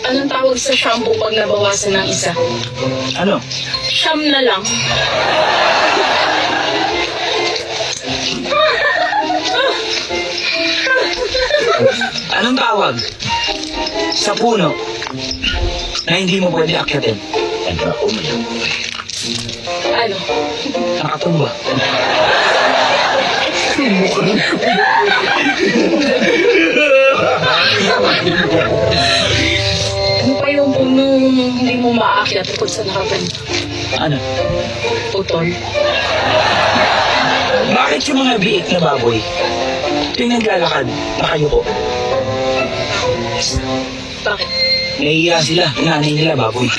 Anong tawag sa shampoo pag nabawasan ng isa? Ano? Siyam na lang. Anong tawag sa puno na hindi mo pwede akyatin? Ano? Nakatumba. Ano pa yung punong hindi mo maakyat kung sa nakapenta? Ano? Putol. Bakit yung mga biik na baboy tuwing naglalakad, nakayuko? Bakit? Nahihiya sila, nanay nila baboy.